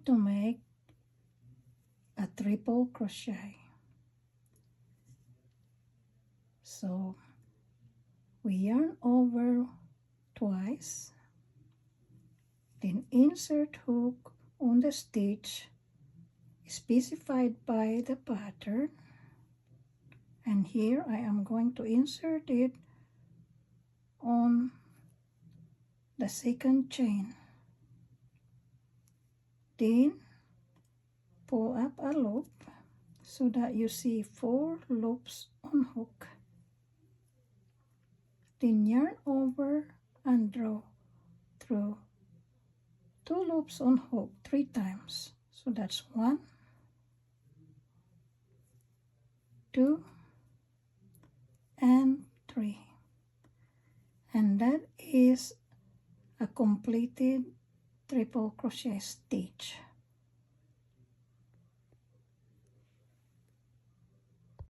to make a triple crochet. So we yarn over twice, then insert hook on the stitch specified by the pattern, and here I am going to insert it on the second chain. Then pull up a loop so that you see 4 loops on hook. Then yarn over and draw through 2 loops on hook 3 times. So that's 1, 2, and 3. And that is a completed triple crochet stitch.